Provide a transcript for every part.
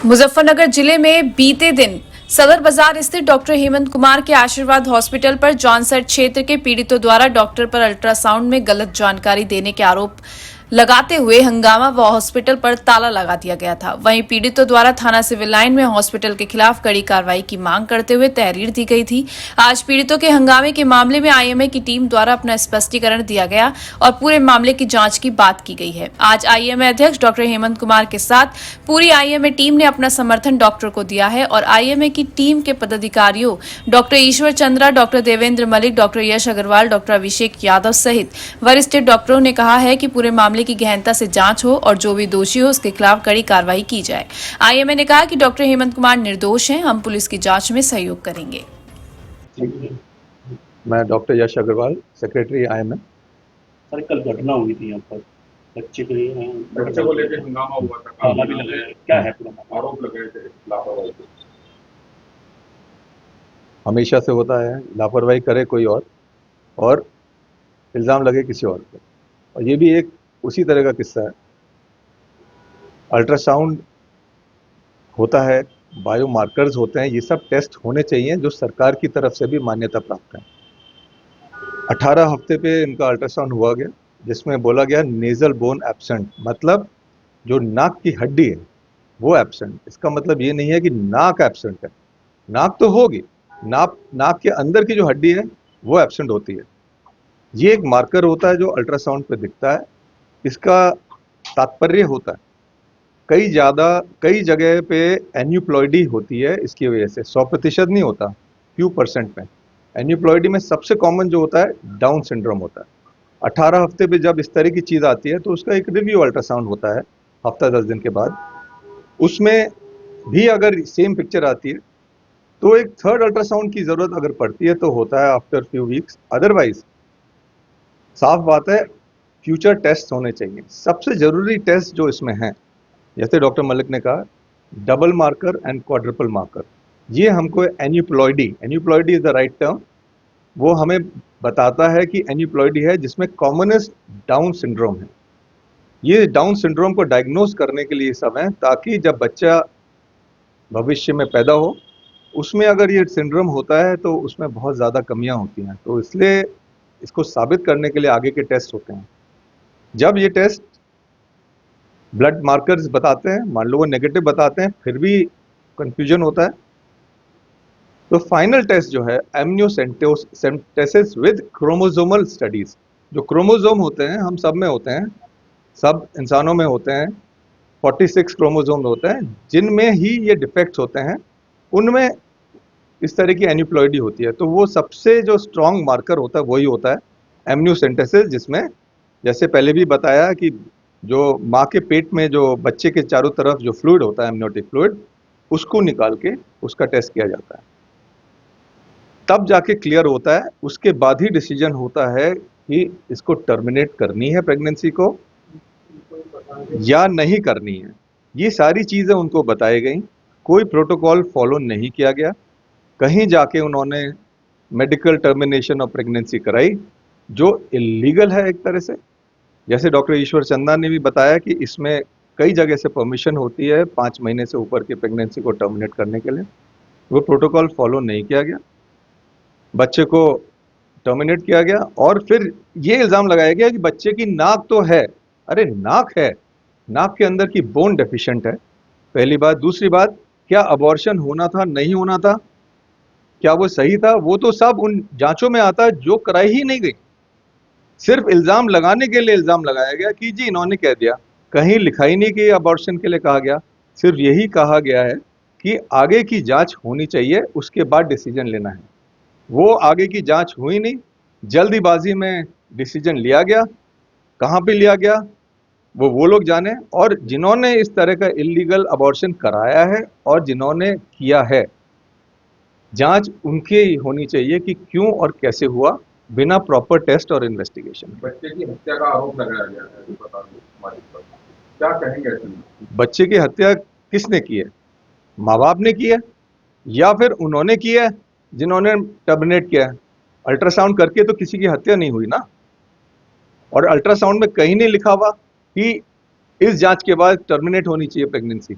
मुजफ्फरनगर जिले में बीते दिन सदर बाजार स्थित डॉक्टर हेमंत कुमार के आशीर्वाद हॉस्पिटल पर जॉनसट क्षेत्र के पीड़ितों द्वारा डॉक्टर पर अल्ट्रासाउंड में गलत जानकारी देने के आरोप लगाते हुए हंगामा व हॉस्पिटल पर ताला लगा दिया गया था। वहीं पीड़ितों द्वारा थाना सिविल लाइन में हॉस्पिटल के खिलाफ कड़ी कार्रवाई की मांग करते हुए तहरीर दी गई थी। आज पीड़ितों के हंगामे के मामले में आईएमए की टीम द्वारा अपना स्पष्टीकरण दिया गया और पूरे मामले की जांच की बात की गई है। आज आईएमए अध्यक्ष डॉक्टर हेमंत कुमार के साथ पूरी आईएमए टीम ने अपना समर्थन डॉक्टर को दिया है और आईएमए की टीम के पदाधिकारियों डॉक्टर ईश्वर चंद्रा, डॉक्टर देवेंद्र मलिक, डॉक्टर यश अग्रवाल, डॉक्टर अभिषेक यादव सहित वरिष्ठ डॉक्टरों ने कहा है कि पूरे मामले की गहनता से जांच हो और जो भी दोषी हो उसके खिलाफ कड़ी कार्रवाई की जाए। आईएमए ने कहा कि डॉक्टर हेमंत कुमार निर्दोष हैं, हम पुलिस की जांच में सहयोग करेंगे। मैं डॉक्टर यश अग्रवाल, सेक्रेटरी आईएमए। सर, कल घटना हुई थी यहाँ पर बच्चे को लेकर हंगामा हुआ था, ताला भी लगाया, क्या है पूरा आरोप लगाए थे लापरवाही के। हमेशा से होता है, लापरवाही करे कोई और इल्ज़ाम लगे किसी और पे। और ये भी एक उसी तरह का किस्सा है। अल्ट्रासाउंड होता है, बायोमार्कर्स होते हैं, ये सब टेस्ट होने चाहिए जो सरकार की तरफ से भी मान्यता प्राप्त है। 18 हफ्ते पे इनका अल्ट्रासाउंड हुआ गया, जिसमें बोला गया नेजल बोन एब्सेंट, मतलब जो नाक की हड्डी है वो एब्सेंट। इसका मतलब ये नहीं है कि नाक एब्सेंट है, नाक तो होगी, नाक के अंदर की जो हड्डी है वो एब्सेंट होती है। ये एक मार्कर होता है जो अल्ट्रासाउंड पे दिखता है। इसका तात्पर्य होता है कई जगह पे एन्यूप्लॉइडी होती है, इसकी वजह से 100% नहीं होता, few % में। एन्यूप्लॉइडी में सबसे कॉमन जो होता है डाउन सिंड्रोम होता है। 18 हफ्ते पे जब इस तरह की चीज़ आती है तो उसका एक रिव्यू अल्ट्रासाउंड होता है हफ्ता 10 दिन के बाद। उसमें भी अगर सेम पिक्चर आती है तो एक थर्ड अल्ट्रासाउंड की ज़रूरत अगर पड़ती है तो होता है आफ्टर फ्यू वीक्स। अदरवाइज साफ बात है, फ्यूचर टेस्ट होने चाहिए। सबसे ज़रूरी टेस्ट जो इसमें है, जैसे डॉक्टर मलिक ने कहा, double marker and quadruple marker. ये हमको aneuploidy is the right term, वो हमें बताता है कि एन्यूप्लॉइडी है जिसमें कॉमनेस्ट डाउन सिंड्रोम है। ये डाउन सिंड्रोम को डायग्नोज करने के लिए सब है, ताकि जब बच्चा भविष्य में पैदा हो उसमें अगर ये सिंड्रोम होता है तो उसमें बहुत ज़्यादा कमियां होती हैं। तो इसलिए इसको साबित करने के लिए आगे के टेस्ट होते हैं। जब ये टेस्ट ब्लड मार्कर्स बताते हैं, मान लो वो नेगेटिव बताते हैं, फिर भी कंफ्यूजन होता है, तो फाइनल टेस्ट जो है एमनियोसेंटेसिस विद क्रोमोसोमल स्टडीज। जो क्रोमोसोम होते हैं हम सब में होते हैं, सब इंसानों में होते हैं, 46 क्रोमोसोम होते हैं, जिनमें ही ये डिफेक्ट्स होते हैं, उनमें इस तरह की एन्यूप्लॉइडी होती है। तो वो सबसे जो स्ट्रॉन्ग मार्कर होता है वही होता है एमनियोसेंटेसिस, जिसमें जैसे पहले भी बताया कि जो माँ के पेट में जो बच्चे के चारों तरफ जो फ्लूइड होता है, एमनियोटिक फ्लूइड, उसको निकाल के उसका टेस्ट किया जाता है, तब जाके क्लियर होता है। उसके बाद ही डिसीजन होता है कि इसको टर्मिनेट करनी है प्रेगनेंसी को या नहीं करनी है। ये सारी चीज़ें उनको बताई गई, कोई प्रोटोकॉल फॉलो नहीं किया गया। कहीं जाके उन्होंने मेडिकल टर्मिनेशन ऑफ प्रेगनेंसी कराई जो इलीगल है एक तरह से। जैसे डॉक्टर ईश्वर चंदा ने भी बताया कि इसमें कई जगह से परमिशन होती है 5 महीने से ऊपर की प्रेगनेंसी को टर्मिनेट करने के लिए, वो प्रोटोकॉल फॉलो नहीं किया गया, बच्चे को टर्मिनेट किया गया। और फिर ये इल्ज़ाम लगाया गया कि बच्चे की नाक तो है, अरे नाक है, नाक के अंदर की बोन डेफिशिएंट है, पहली बात। दूसरी बात, क्या अबॉर्शन होना था, नहीं होना था, क्या वो सही था, वो तो सब उन जांचों में आता है जो कराई ही नहीं गई। सिर्फ इल्ज़ाम लगाने के लिए इल्ज़ाम लगाया गया कि जी इन्होंने कह दिया, कहीं लिखा ही नहीं कि अबॉर्शन के लिए कहा गया। सिर्फ यही कहा गया है कि आगे की जांच होनी चाहिए, उसके बाद डिसीजन लेना है। वो आगे की जांच हुई नहीं, जल्दीबाजी में डिसीजन लिया गया। कहाँ पे लिया गया वो लोग जाने, और जिन्होंने इस तरह का इलीगल अबॉर्शन कराया है और जिन्होंने किया है, जांच उनके ही होनी चाहिए कि क्यों और कैसे हुआ, बिना प्रॉपर टेस्ट और इन्वेस्टिगेशन। बच्चे की हत्या का आरोप लगाया गया है अस्पताल में, क्या कहेंगे ऐसे में? बच्चे की हत्या किसने की है? माँ बाप ने की है या फिर उन्होंने की है जिन्होंने टर्मिनेट किया है? अल्ट्रासाउंड करके तो किसी की हत्या नहीं हुई ना, और अल्ट्रासाउंड में कहीं नहीं लिखा हुआ कि इस जांच के बाद टर्मिनेट होनी चाहिए प्रेगनेंसी।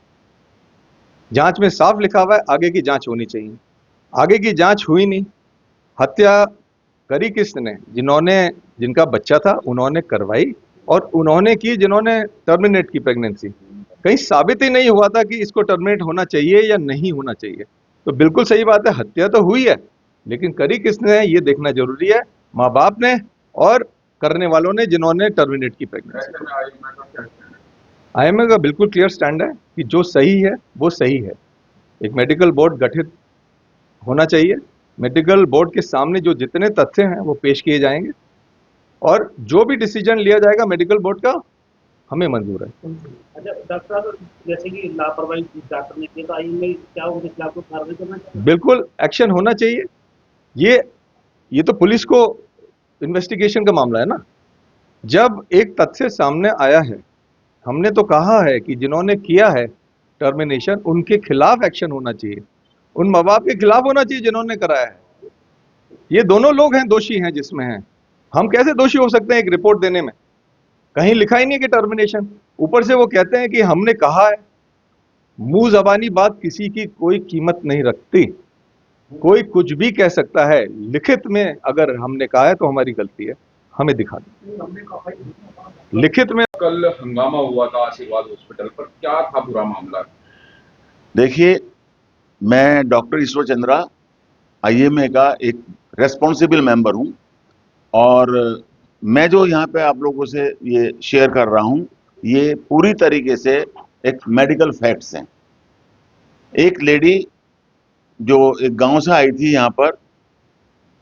जांच में साफ लिखा हुआ है आगे की जांच होनी चाहिए, आगे की जांच हुई नहीं। हत्या करी किसने? जिनका बच्चा था उन्होंने करवाई, और उन्होंने की जिन्होंने टर्मिनेट की प्रेगनेंसी। कहीं साबित ही नहीं हुआ था कि इसको टर्मिनेट होना चाहिए या नहीं होना चाहिए। तो बिल्कुल सही बात है, हत्या तो हुई है, लेकिन करी किसने है ये देखना जरूरी है, माँ बाप ने और करने वालों ने जिन्होंने टर्मिनेट की प्रेगनेंसी। ऐसे में आयुष का क्या कहना है? आईएमए का बिल्कुल क्लियर स्टैंड है कि जो सही है वो सही है। एक मेडिकल बोर्ड गठित होना चाहिए, मेडिकल बोर्ड के सामने जो जितने तथ्य हैं वो पेश किए जाएंगे, और जो भी डिसीजन लिया जाएगा मेडिकल बोर्ड का हमें मंजूर है। अच्छा डॉक्टर साहब, जैसे कि लापरवाही डॉक्टर ने की, तो आई में क्या उनके खिलाफ कोई कार्रवाई करना चाहिए? बिल्कुल एक्शन होना चाहिए। ये तो पुलिस को इन्वेस्टिगेशन का मामला है ना। जब एक तथ्य सामने आया है, हमने तो कहा है कि जिन्होंने किया है टर्मिनेशन उनके खिलाफ एक्शन होना चाहिए, उन माँ बाप के खिलाफ होना चाहिए जिन्होंने कराया है। ये दोनों लोग हैं, दोषी हैं जिसमें हैं। हम कैसे दोषी हो सकते हैं एक रिपोर्ट देने में? कहीं लिखा ही नहीं कि टर्मिनेशन। ऊपर से वो कहते हैं कि हमने कहा है। मुंह जबानी बात किसी की कोई कीमत नहीं रखती। कोई कुछ भी कह सकता है, लिखित में अगर हमने कहा है तो हमारी गलती है, हमें दिखा दें लिखित में। कल हंगामा हुआ था आशीर्वाद हॉस्पिटल पर, क्या था पूरा मामला? देखिए, मैं डॉक्टर ईश्वर चंद्रा आईएमए का एक रेस्पॉन्सिबल मेंबर हूं, और मैं जो यहाँ पे आप लोगों से ये शेयर कर रहा हूं, ये पूरी तरीके से एक मेडिकल फैक्ट्स हैं। एक लेडी जो एक गांव से आई थी यहाँ पर,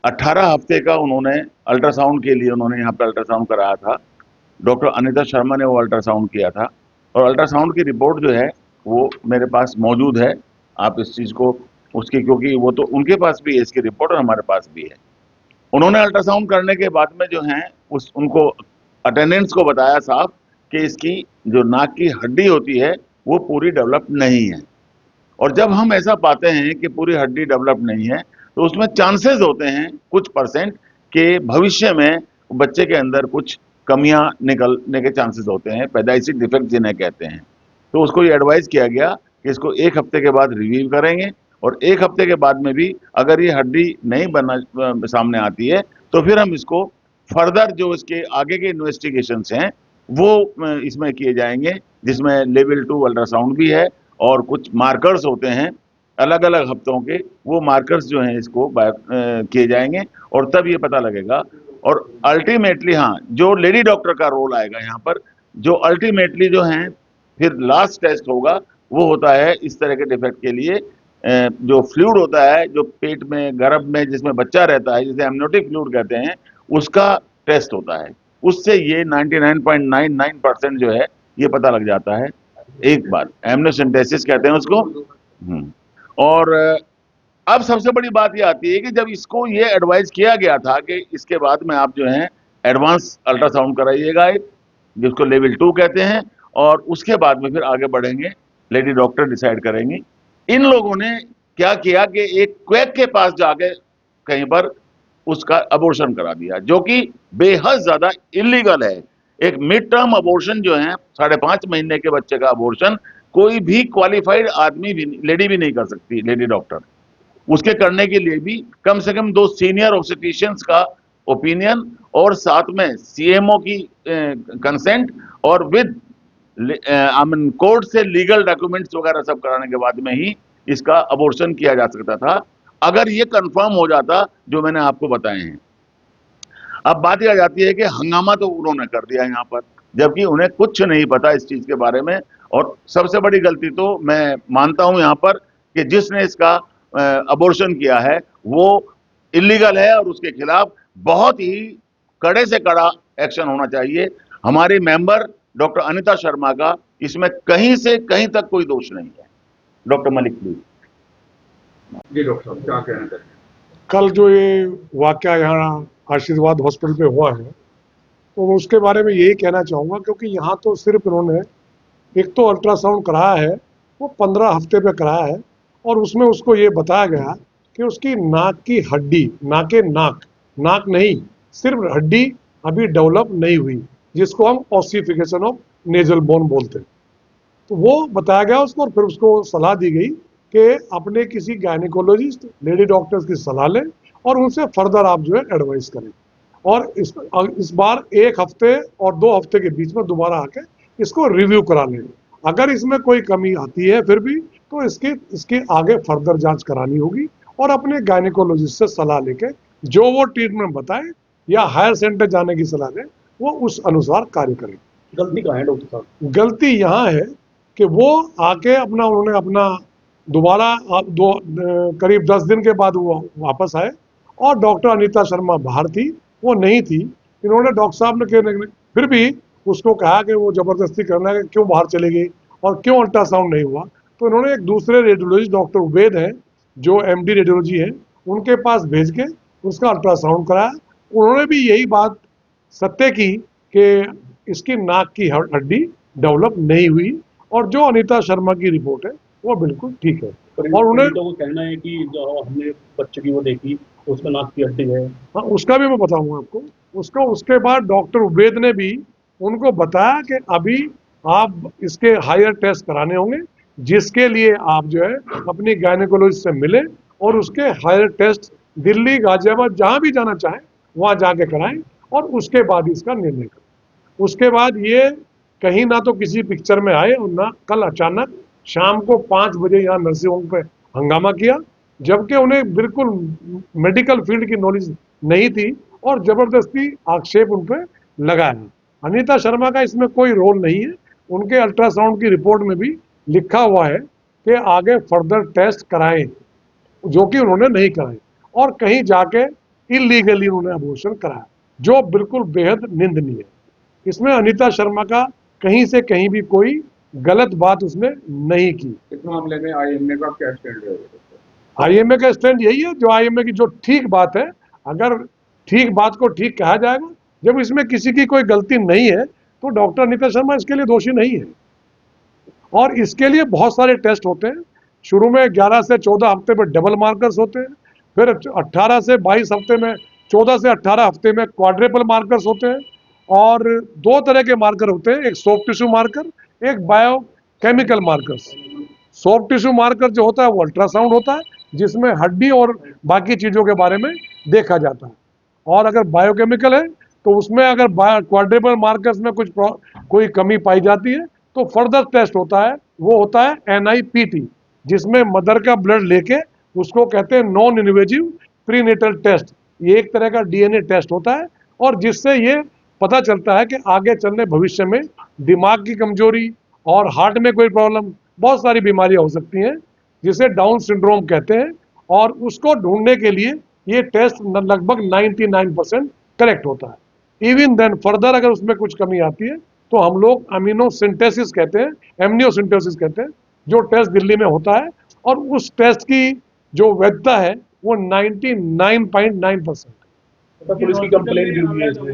18 हफ्ते का उन्होंने अल्ट्रासाउंड के लिए उन्होंने यहाँ पे अल्ट्रासाउंड कराया था। डॉक्टर अनिता शर्मा ने वो अल्ट्रासाउंड किया था, और अल्ट्रासाउंड की रिपोर्ट जो है वो मेरे पास मौजूद है। आप इस चीज़ को उसकी, क्योंकि वो तो उनके पास भी है इसकी रिपोर्ट और हमारे पास भी है। उन्होंने अल्ट्रासाउंड करने के बाद में जो है उनको अटेंडेंट्स को बताया साहब कि इसकी जो नाक की हड्डी होती है वो पूरी डेवलप नहीं है। और जब हम ऐसा पाते हैं कि पूरी हड्डी डेवलप नहीं है, तो उसमें चांसेस होते हैं कुछ परसेंट के भविष्य में बच्चे के अंदर कुछ कमियां निकलने के चांसेस होते हैं, पैदाइशी डिफेक्ट जिन्हें कहते हैं। तो उसको ये एडवाइस किया गया कि इसको 1 हफ्ते के बाद रिव्यू करेंगे, और 1 हफ्ते के बाद में भी अगर ये हड्डी नहीं बनना सामने आती है तो फिर हम इसको फर्दर जो इसके आगे के इन्वेस्टिगेशंस हैं वो इसमें किए जाएंगे, जिसमें लेवल 2 अल्ट्रासाउंड भी है, और कुछ मार्कर्स होते हैं अलग अलग हफ्तों के, वो मार्कर्स जो हैं इसको किए जाएंगे, और तब ये पता लगेगा। और अल्टीमेटली हाँ, जो लेडी डॉक्टर का रोल आएगा यहाँ पर, जो अल्टीमेटली जो है फिर लास्ट टेस्ट होगा, वो होता है इस तरह के डिफेक्ट के लिए जो फ्लूइड होता है जो पेट में गर्भ में जिसमें बच्चा रहता है, जिसे एमनियोटिक फ्लूइड कहते हैं, उसका टेस्ट होता है। उससे ये 99.99% जो है ये पता लग जाता है एक बार। एमनियोसेंटेसिस कहते हैं उसको। और अब सबसे बड़ी बात ये आती है कि जब इसको ये एडवाइस किया गया था कि इसके बाद में आप जो है एडवांस अल्ट्रासाउंड कराइएगा, जिसको लेवल 2 कहते हैं, और उसके बाद में फिर आगे बढ़ेंगे, लेडी डॉक्टर डिसाइड करेंगे। इन लोगों ने क्या किया कि एक क्वैक के पास जाके कहीं पर उसका अबॉर्शन करा दिया, जो कि बेहद ज्यादा इलीगल है। एक मिड टर्म अबॉर्शन जो है 5.5 महीने के बच्चे का अबॉर्शन कोई भी क्वालिफाइड आदमी भी, लेडी भी नहीं कर सकती, लेडी डॉक्टर। उसके करने के लिए भी कम से कम 2 सीनियर ऑब्स्टेट्रिशियंस का ओपिनियन और साथ में सीएमओ की कंसेंट और विद कोर्ट से लीगल डॉक्यूमेंट्स वगैरह सब कराने के बाद में ही इसका अबॉर्शन किया जा सकता था, अगर ये कंफर्म हो जाता जो मैंने आपको बताए हैं। अब बात यह आ जाती है कि हंगामा तो उन्होंने कर दिया यहाँ पर, जबकि उन्हें कुछ नहीं पता इस चीज के बारे में। और सबसे बड़ी गलती तो मैं मानता हूं यहाँ पर कि जिसने इसका अबॉर्शन किया है वो इलीगल है, और उसके खिलाफ बहुत ही कड़े से कड़ा एक्शन होना चाहिए। हमारी मेंबर डॉक्टर अनिता शर्मा का इसमें कहीं से कहीं तक कोई दोष नहीं है। Doctor Malik please. जी डॉक्टर साहब, क्या कहना चाहिए? कल जो ये वाकया यहाँ आशीर्वाद हॉस्पिटल पे हुआ है, तो उसके बारे में यही कहना चाहूँगा, क्योंकि यहाँ तो सिर्फ इन्होंने एक तो अल्ट्रासाउंड कराया है, वो 15 हफ्ते पे कराया है, और उसमें उसको ये बताया गया कि उसकी नाक की हड्डी, नाक नहीं, सिर्फ हड्डी अभी डेवलप नहीं हुई, जिसको हम ऑसिफिकेशन ऑफ नेजल बोन बोलते हैं। तो वो बताया गया उसको, और फिर उसको सलाह दी गई कि अपने किसी गायनिकोलॉजिस्ट लेडी डॉक्टर्स की सलाह लें और उनसे फर्दर आप जो है एडवाइस करें। और इस बार 1 हफ्ते और 2 हफ्ते के बीच में दोबारा आके इसको रिव्यू करा लें। अगर इसमें कोई कमी आती है फिर भी तो इसके आगे फर्दर जांच करानी होगी और अपने गायनिकोलॉजिस्ट से सलाह लेके जो वो ट्रीटमेंट बताए या हायर सेंटर जाने की सलाह दें, वो उस अनुसार कार्य करें। गलती कहाँ है डॉक्टर साहब? गलती यहाँ है कि वो आके उन्होंने अपना दोबारा करीब 10 दिन के बाद वो वापस आए और डॉक्टर अनीता शर्मा बाहर थी, वो नहीं थी। इन्होंने डॉक्टर साहब ने फिर भी उसको कहा कि वो जबरदस्ती करना है, क्यों बाहर चली गई और क्यों अल्ट्रासाउंड नहीं हुआ। तो इन्होंने एक दूसरे रेडियोलॉजिस्ट डॉक्टर उबैद हैं जो MD रेडियोलॉजी है, उनके पास भेज के उसका अल्ट्रासाउंड कराया। उन्होंने भी यही बात सत्य की कि इसकी नाक की हड्डी डेवलप नहीं हुई और जो अनीता शर्मा की रिपोर्ट है वो बिल्कुल ठीक है। और उन्हें तो वो कहना है कि जो हमने बच्चे की वो देखी उसमें नाक की हड्डी है। हाँ, उसका भी मैं बताऊंगा आपको। उसके बाद डॉक्टर उबैद ने भी उनको बताया कि अभी आप इसके हायर टेस्ट कराने होंगे, जिसके लिए आप जो है अपनी गायनेकोलॉजिस्ट से मिले और उसके हायर टेस्ट दिल्ली, गाजियाबाद जहाँ भी जाना चाहें वहाँ जाके कराएं और उसके बाद इसका निर्णय करें। उसके बाद ये कहीं ना तो किसी पिक्चर में आए और ना कल अचानक शाम को 5 बजे यहाँ नर्सिंग होम पे हंगामा किया, जबकि उन्हें बिल्कुल मेडिकल फील्ड की नॉलेज नहीं थी और जबरदस्ती आक्षेप उन पर लगाया। अनीता शर्मा का इसमें कोई रोल नहीं है। उनके अल्ट्रासाउंड की रिपोर्ट में भी लिखा हुआ है कि आगे फर्दर टेस्ट कराएं, जो कि उन्होंने नहीं कराए और कहीं जाके इलीगली उन्होंने अबॉर्शन कराया, जो बिल्कुल बेहद निंदनीय है। इसमें अनीता शर्मा का कहीं से कहीं भी कोई गलत बात उसने नहीं की। इस मामले में IMA का क्या स्टैंड है? IMA का स्टैंड यही है, जो IMA की जो ठीक बात है, अगर ठीक बात को ठीक कहा जाएगा, जब इसमें किसी की कोई गलती नहीं है तो डॉक्टर अनीता शर्मा इसके लिए दोषी नहीं है। और इसके लिए बहुत सारे टेस्ट होते हैं। शुरू में 11 से 14 हफ्ते में डबल मार्कर्स होते हैं, फिर 18 से 22 हफ्ते में, 14 से 18 हफ्ते में क्वाड्रेपल मार्कर्स होते हैं। और 2 तरह के मार्कर होते हैं, एक सॉफ्ट टिश्यू मार्कर, एक biochemical markers. Soft tissue marker जो होता है वो अल्ट्रासाउंड होता है, जिसमें हड्डी और बाकी चीज़ों के बारे में देखा जाता है। और अगर बायोकेमिकल है तो उसमें अगर क्वाड्रेपल मार्कर्स में कोई कमी पाई जाती है तो फर्दर टेस्ट होता है, वो होता है NIPT, जिसमें मदर का ब्लड लेके उसको कहते हैं नॉन इन्वेजिव प्रीनेटल टेस्ट। ये एक तरह का DNA टेस्ट होता है और जिससे ये पता चलता है कि आगे चलने भविष्य में दिमाग की कमजोरी और हार्ट में कोई प्रॉब्लम, बहुत सारी बीमारियां हो सकती हैं जिसे डाउन सिंड्रोम कहते हैं। और उसको ढूंढने के लिए ये टेस्ट लगभग 99% करेक्ट होता है। इवन देन फर्दर अगर उसमें कुछ कमी आती है तो हम लोग एमिनोसिंथेसिस कहते हैं, एमनियोसिंथेसिस कहते हैं, जो टेस्ट दिल्ली में होता है और उस टेस्ट की जो वैधता है वो 99.9%। पुलिस की कंप्लेंट भी हुई है इसमें।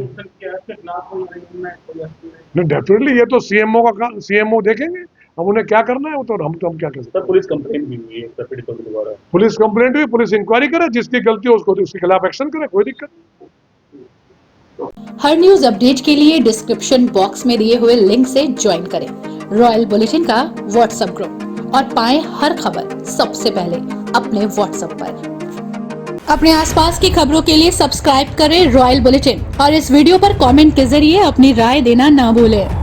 नहीं, डेफिनेटली ये तो CMO देखेंगे, हम उन्हें क्या करना है वो तो हम क्या कर सकते हैं। पुलिस कंप्लेंट भी हुई है पीड़ितों के द्वारा। पुलिस कंप्लेंट हुई, पुलिस इंक्वायरी करे, जिसकी गलती हो उसको उसके खिलाफ एक्शन करे, कोई दिक्कत नहीं। हर न्यूज अपडेट के लिए डिस्क्रिप्शन बॉक्स में दिए हुए लिंक से ज्वाइन करें रॉयल बुलेटिन का व्हाट्सएप ग्रुप और पाएं हर खबर सबसे पहले अपने व्हाट्सएप पर। अपने आसपास की खबरों के लिए सब्सक्राइब करें रॉयल बुलेटिन और इस वीडियो पर कमेंट के जरिए अपनी राय देना ना भूलें।